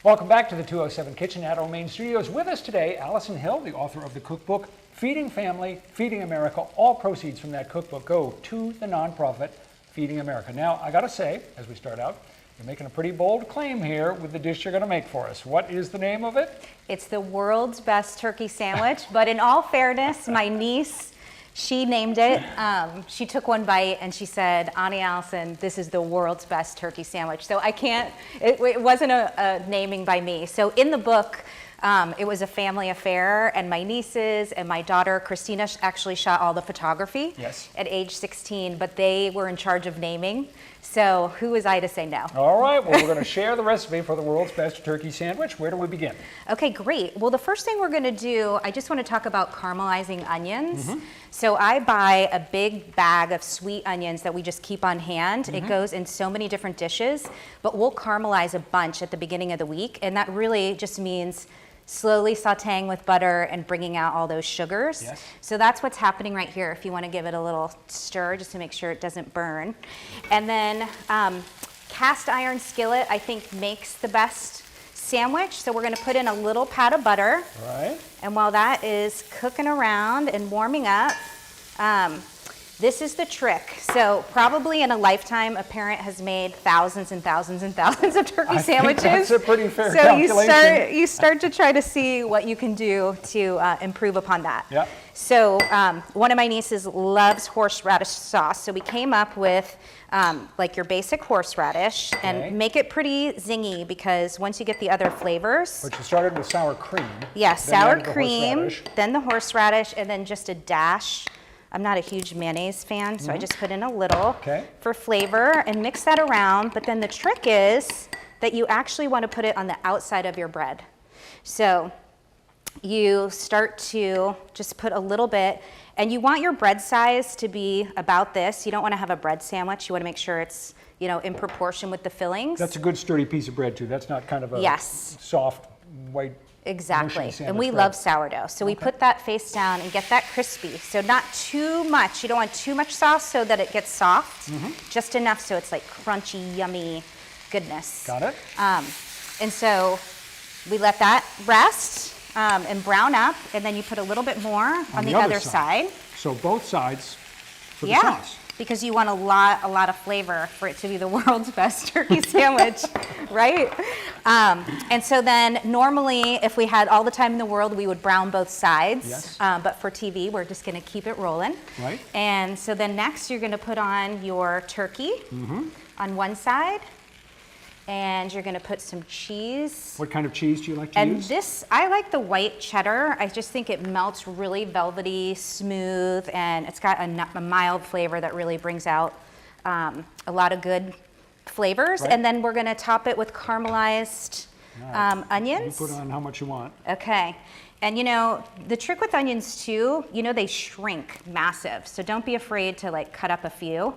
Welcome back to the 207 Kitchen at our main studios. With us today, Allison Hill, the author of the cookbook, Feeding Family, Feeding America. All proceeds from that cookbook go to the nonprofit Feeding America. Now, I gotta say, as we start out, you're making a pretty bold claim here with the dish you're gonna make for us. What is the name of it? It's the world's best turkey sandwich, but in all fairness, my niece, she named it. She took one bite and she said, Auntie Allison, this is the world's best turkey sandwich. So I can't, it wasn't a naming by me. So in the book, it was a family affair, and my nieces and my daughter, Christina, actually shot all the photography at age 16, but they were in charge of naming. So who was I to say no? All right, well, we're going to share the recipe for the world's best turkey sandwich. Where do we begin? Okay, great. Well, the first thing we're going to do, I just want to talk about caramelizing onions. So I buy a big bag of sweet onions that we just keep on hand. It goes in so many different dishes, but we'll caramelize a bunch at the beginning of the week, and that really just means slowly sauteing with butter and bringing out all those sugars. So that's what's happening right here if you want to give it a little stir just to make sure it doesn't burn. And then cast iron skillet, I think, makes the best sandwich. So we're going to put in a little pat of butter. And while that is cooking around and warming up, this is the trick. So probably in a lifetime, a parent has made thousands and thousands and thousands of turkey sandwiches. That's a pretty fair calculation. So you start to try to see what you can do to improve upon that. So one of my nieces loves horseradish sauce. So we came up with like your basic horseradish and make it pretty zingy, because once you get the other flavors. But you started with sour cream. Yes, sour cream, then the horseradish, and then just a dash. I'm not a huge mayonnaise fan, so I just put in a little for flavor and mix that around. But then the trick is that you actually want to put it on the outside of your bread. So you start to just put a little bit, and you want your bread size to be about this. You don't want to have a bread sandwich. You want to make sure it's, you know, in proportion with the fillings. That's a good sturdy piece of bread too. That's not kind of a soft white. Exactly, and we love sourdough. So we put that face down and get that crispy. So not too much. You don't want too much sauce so that it gets soft. Just enough so it's like crunchy, yummy goodness. Got it. And so we let that rest and brown up, and then you put a little bit more on the other side. So both sides for the sauce. Because you want a lot of flavor for it to be the world's best turkey sandwich, right? And so then normally, if we had all the time in the world, we would brown both sides. But for TV, we're just gonna keep it rolling. And so then next, you're gonna put on your turkey on one side, and you're gonna put some cheese. What kind of cheese do you like to use? And this, I like the white cheddar. I just think it melts really velvety, smooth, and it's got a mild flavor that really brings out a lot of good flavors. And then we're gonna top it with caramelized onions. You put on how much you want. Okay. And you know, the trick with onions too, you know, they shrink massive. So don't be afraid to like cut up a few,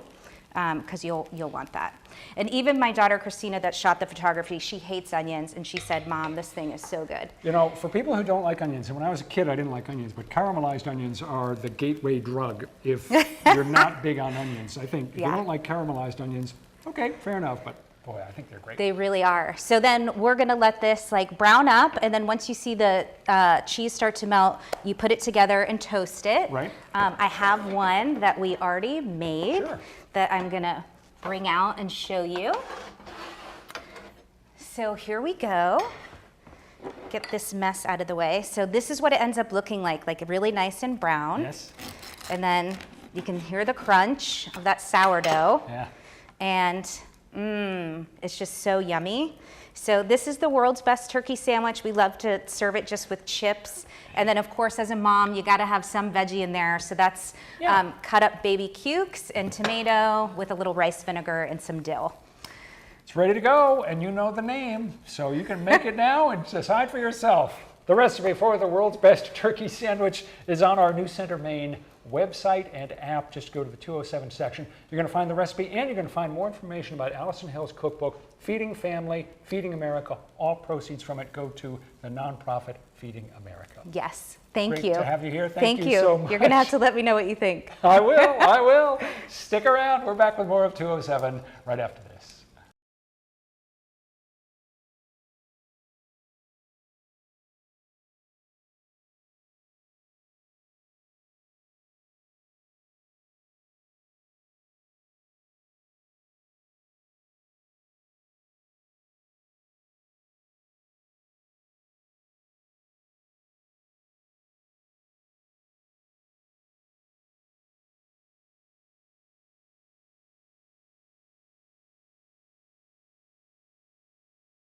because you'll want that. And even my daughter Christina, that shot the photography, she hates onions, and she said, Mom, this thing is so good. You know, for people who don't like onions, and when I was a kid I didn't like onions, but caramelized onions are the gateway drug if you're not big on onions. I think if you don't like caramelized onions, okay, fair enough, but boy, I think they're great. They really are. So then we're gonna let this like brown up, and then once you see the cheese start to melt, you put it together and toast it. I have one that we already made that I'm gonna bring out and show you. So here we go. Get this mess out of the way. So this is what it ends up looking like really nice and brown. And then you can hear the crunch of that sourdough. And it's just so yummy. So this is the world's best turkey sandwich. We love to serve it just with chips. And then of course, as a mom, you gotta have some veggie in there. So that's cut up baby cukes and tomato with a little rice vinegar and some dill. It's ready to go, and you know the name, so you can make it now and decide for yourself. The recipe for the world's best turkey sandwich is on our New Center Maine website and app. Just go to the 207 section. You're going to find the recipe, and you're going to find more information about Allison Hill's cookbook, Feeding Family, Feeding America. All proceeds from it go to the nonprofit Feeding America. Yes, thank you. Great to have you here. Thank you so much. You're going to have to let me know what you think. I will. Stick around. We're back with more of 207 right after this.